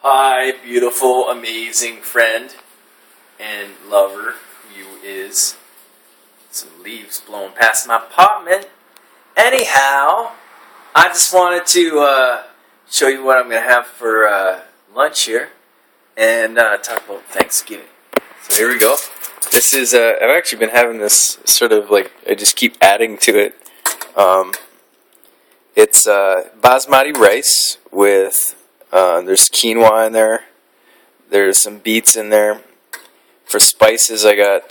Hi, beautiful, amazing friend and lover who you is. Some leaves blowing past my apartment. Anyhow, I just wanted to show you what I'm going to have for lunch here and talk about Thanksgiving. So here we go. This is, I've actually been having this sort of like, I just keep adding to it. It's basmati rice with, there's quinoa in there. There's some beets in there. For spices, I got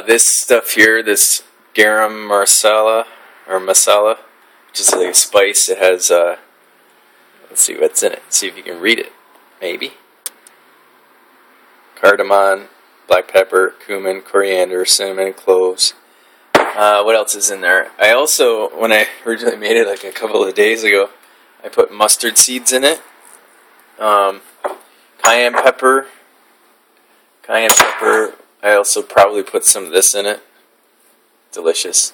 this stuff here, this garam masala, which is like a spice. It has, let's see what's in it. See if you can read it, maybe. Cardamom, black pepper, cumin, coriander, cinnamon, cloves. What else is in there? I also, when I originally made it like a couple of days ago, I put mustard seeds in it. Cayenne pepper. I also probably put some of this in it. Delicious.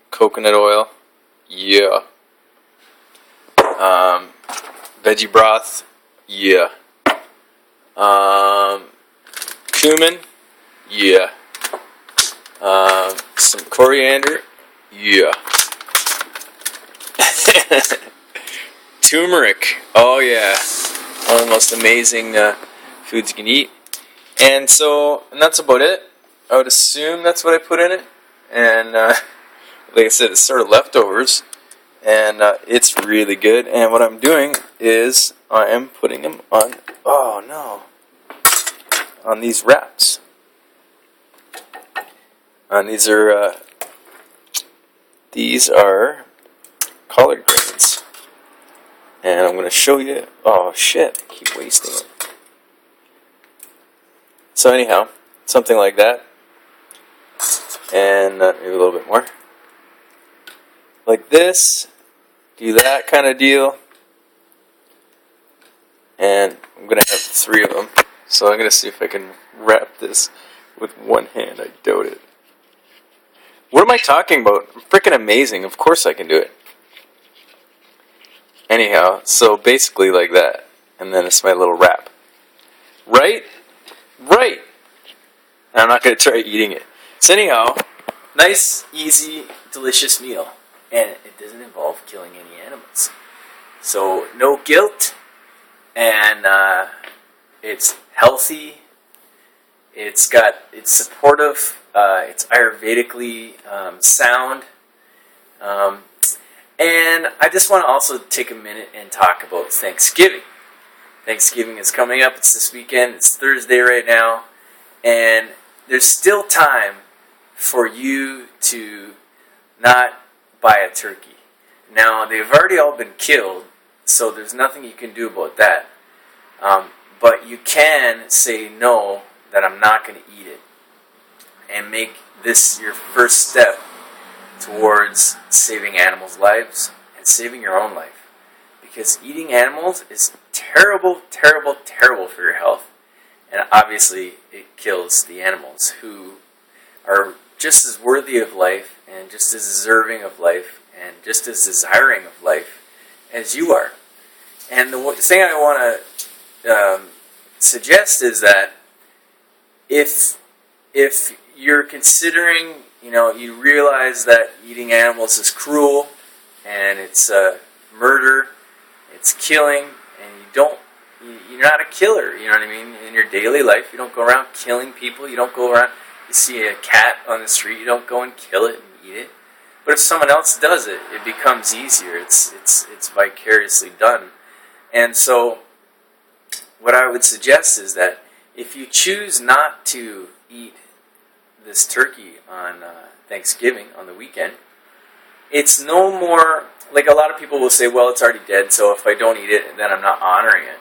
Coconut oil. Yeah. Veggie broth. Yeah. Cumin. Yeah. Some coriander. Yeah. Turmeric. Oh yeah. One of the most amazing foods you can eat. And that's about it. I would assume that's what I put in it. And like I said, it's sort of leftovers. And it's really good. And what I'm doing is I am putting them on, on these wraps. And these are collard greens. And I'm going to show you. Oh shit, I keep wasting it. So anyhow, something like that. And maybe a little bit more. Like this. Do that kind of deal. And I'm going to have 3 of them. So I'm going to see if I can wrap this with one hand. I doubt it. What am I talking about? I'm freaking amazing. Of course I can do it. Anyhow, so basically like that. And then it's my little wrap. Right? Right. And I'm not going to try eating it. So anyhow, nice, easy, delicious meal. And it doesn't involve killing any animals. So no guilt. And it's healthy. It's supportive. It's Ayurvedically sound. And I just want to also take a minute and talk about Thanksgiving. Thanksgiving is coming up. It's this weekend. It's Thursday right now. And there's still time for you to not buy a turkey. Now, they've already all been killed, so there's nothing you can do about that. But you can say no, that I'm not going to eat it. And make this your first step towards saving animals' lives and saving your own life. Because eating animals is terrible, terrible, terrible for your health. And obviously it kills the animals who are just as worthy of life and just as deserving of life and just as desiring of life as you are. And the thing I want to suggest is that if you're considering, you realize that eating animals is cruel and it's murder, it's killing, and you're not a killer, you know what I mean? In your daily life, you don't go around killing people, you don't go around, you see a cat on the street, you don't go and kill it and eat it. But if someone else does it, it becomes easier, it's vicariously done. And so, what I would suggest is that if you choose not to eat this turkey on Thanksgiving, on the weekend, it's no more, like a lot of people will say, well, it's already dead, so if I don't eat it, then I'm not honoring it.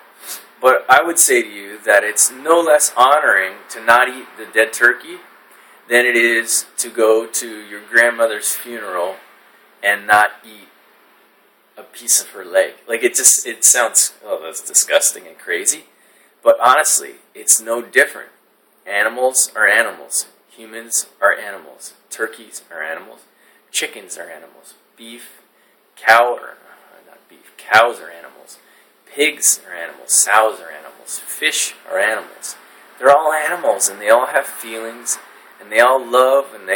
But I would say to you that it's no less honoring to not eat the dead turkey than it is to go to your grandmother's funeral and not eat a piece of her leg. Like it sounds, oh, that's disgusting and crazy. But honestly, it's no different. Animals are animals. Humans are animals. Turkeys are animals. Chickens are animals. Beef, cow, or Cows are animals. Pigs are animals. Sows are animals. Fish are animals. They're all animals, and they all have feelings, and they all love, and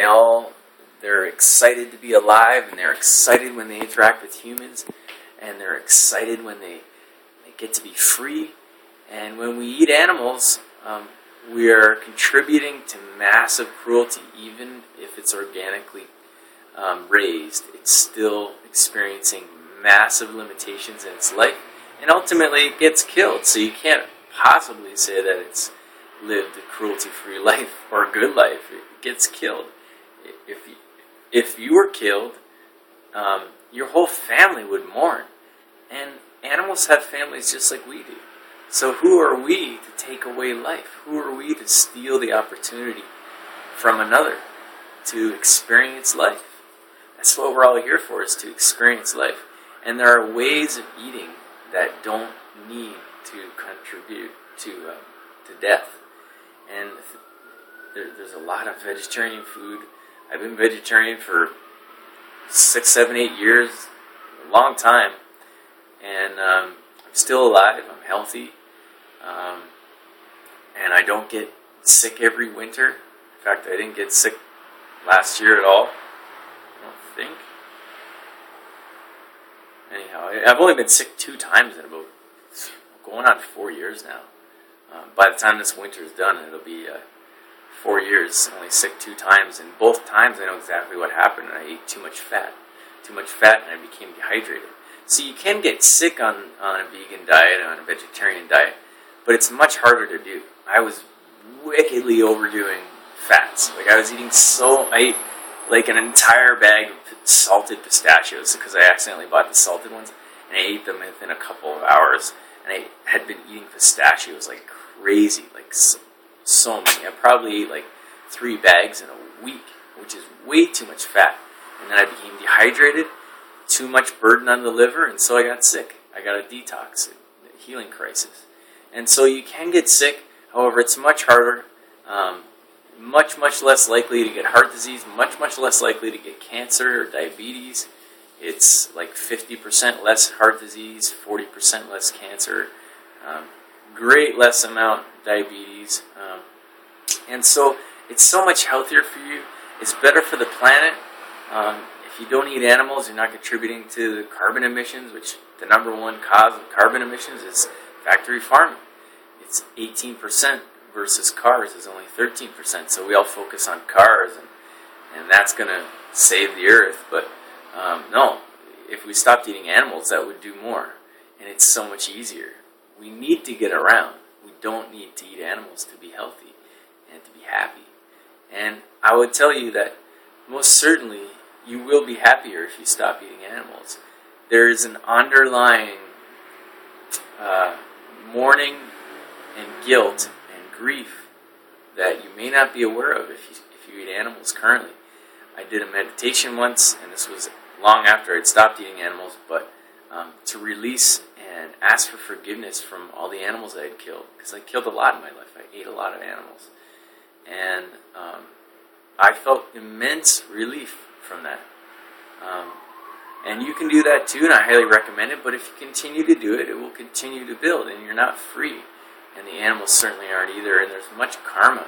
they're excited to be alive, and they're excited when they interact with humans, and they're excited when they get to be free. And when we eat animals, we are contributing to massive cruelty. Even if it's organically raised, it's still experiencing massive limitations in its life, and ultimately it gets killed. So you can't possibly say that it's lived a cruelty-free life or a good life. It gets killed. If you were killed, your whole family would mourn. And animals have families just like we do. So who are we to take away life? Who are we to steal the opportunity from another to experience life? That's what we're all here for, is to experience life. And there are ways of eating that don't need to contribute to death. And there's a lot of vegetarian food. I've been vegetarian for 6, 7, 8 years, a long time. And I'm still alive, I'm healthy. And I don't get sick every winter. In fact, I didn't get sick last year at all, I don't think. Anyhow, I've only been sick 2 times in about going on 4 years now. By the time this winter is done, it'll be 4 years, only sick 2 times. And both times I know exactly what happened. I ate too much fat, and I became dehydrated. So you can get sick on a vegan diet, on a vegetarian diet, but it's much harder to do. I was wickedly overdoing fats. Like, I was eating I ate like an entire bag of salted pistachios because I accidentally bought the salted ones, and I ate them within a couple of hours. And I had been eating pistachios like crazy, like so many. I probably ate like 3 bags in a week, which is way too much fat. And then I became dehydrated, too much burden on the liver, and so I got sick. I got a detox, a healing crisis. And so you can get sick, however, it's much harder, much less likely to get heart disease, much less likely to get cancer or diabetes. It's like 50% less heart disease, 40% less cancer, great less amount diabetes. And so it's so much healthier for you. It's better for the planet. If you don't eat animals, you're not contributing to the carbon emissions, which the #1 cause of carbon emissions is factory farming. It's 18% versus cars is only 13%. So we all focus on cars, and that's going to save the earth. But no, if we stopped eating animals, that would do more. And it's so much easier. We need to get around. We don't need to eat animals to be healthy and to be happy. And I would tell you that most certainly you will be happier if you stop eating animals. There is an underlying mourning and guilt and grief that you may not be aware of if you eat animals currently. I did a meditation once, and this was long after I'd stopped eating animals, but to release and ask for forgiveness from all the animals I had killed, because I killed a lot in my life. I ate a lot of animals. And I felt immense relief from that. And you can do that too, and I highly recommend it, but if you continue to do it, it will continue to build, and you're not free. And the animals certainly aren't either, and there's much karma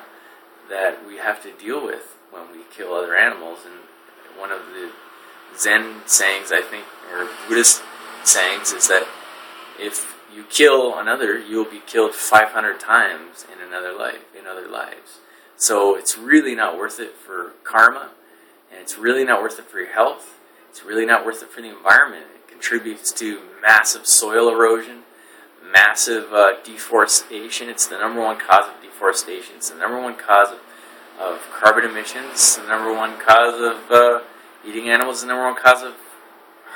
that we have to deal with when we kill other animals. And one of the Zen sayings, I think, or Buddhist sayings, is that if you kill another, you'll be killed 500 times in another life, in other lives. So it's really not worth it for karma, and it's really not worth it for your health. It's really not worth it for the environment. It contributes to massive soil erosion, massive deforestation. It's the #1 cause of deforestation. It's the #1 cause of carbon emissions. It's the #1 cause of eating animals. The #1 cause of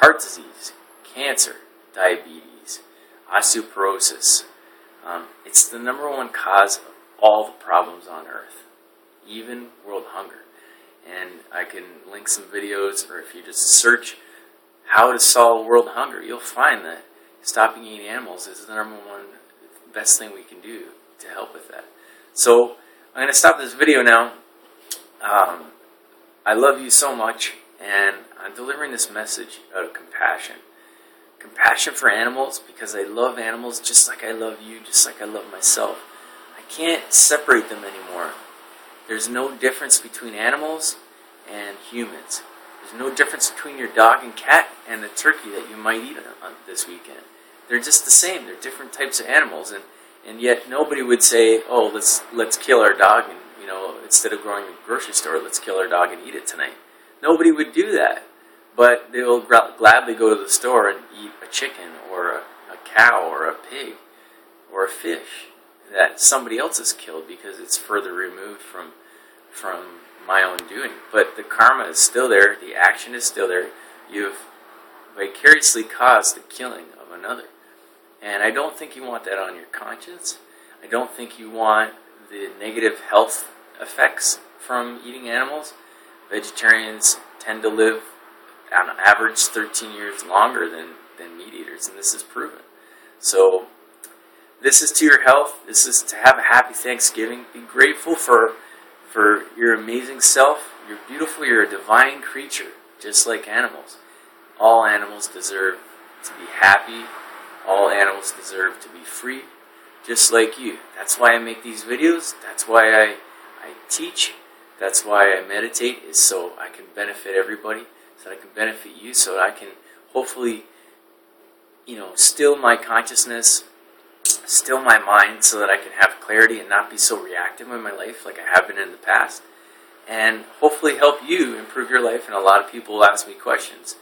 heart disease, cancer, diabetes, osteoporosis. It's the #1 cause of all the problems on Earth, even world hunger. And I can link some videos, or if you just search how to solve world hunger, you'll find that stopping eating animals is the #1 best thing we can do to help with that. So I'm going to stop this video now. I love you so much, and I'm delivering this message out of compassion compassion for animals because I love animals just like I love you, just like I love myself. I can't separate them anymore. There's no difference between animals and humans. There's no difference between your dog and cat and the turkey that you might eat on this weekend. They're just the same. They're different types of animals, and yet nobody would say, "Oh, let's kill our dog and instead of going to the grocery store, let's kill our dog and eat it tonight." Nobody would do that, but they will gladly go to the store and eat a chicken or a cow or a pig or a fish that somebody else has killed because it's further removed from my own doing. But the karma is still there. The action is still there. You've vicariously caused the killing of another. And I don't think you want that on your conscience. I don't think you want the negative health effects from eating animals. Vegetarians tend to live on average 13 years longer than meat eaters, and this is proven. So this is to your health. This is to have a happy Thanksgiving. Be grateful for your amazing self. You're beautiful. You're a divine creature, just like animals. All animals deserve to be happy. All animals deserve to be free, just like you. That's why I make these videos. That's why I teach. That's why I meditate, is so I can benefit everybody, so I can benefit you, so I can hopefully, still my consciousness, still my mind, so that I can have clarity and not be so reactive in my life like I have been in the past, and hopefully help you improve your life. And a lot of people ask me questions,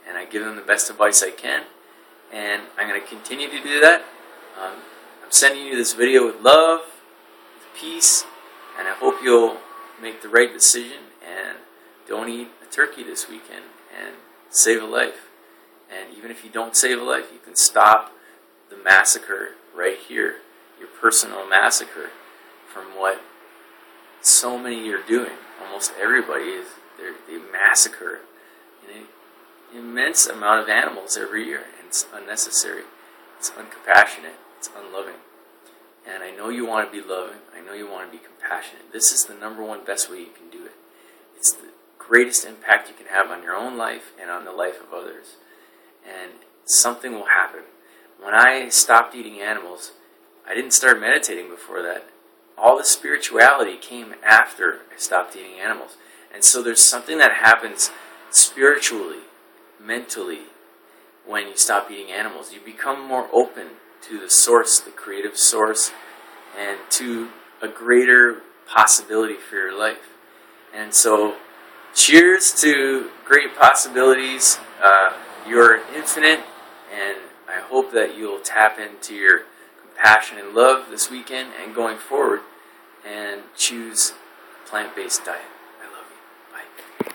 and I give them the best advice I can, and I'm going to continue to do that. I'm sending you this video with love, with peace, and I hope you'll make the right decision and don't eat a turkey this weekend and save a life. And even if you don't save a life, you can stop the massacre right here, your personal massacre, from what so many are doing. Almost everybody is. They massacre an immense amount of animals every year, and it's unnecessary. It's uncompassionate. It's unloving. And I know you want to be loving. I know you want to be compassionate. This is the #1 best way you can do it. It's the greatest impact you can have on your own life and on the life of others. And something will happen. When I stopped eating animals, I didn't start meditating before that. All the spirituality came after I stopped eating animals. And so there's something that happens spiritually, mentally, when you stop eating animals. You become more open to the source, the creative source, and to a greater possibility for your life. And so, cheers to great possibilities. You're infinite, and I hope that you'll tap into your compassion and love this weekend and going forward, and choose a plant-based diet. I love you. Bye.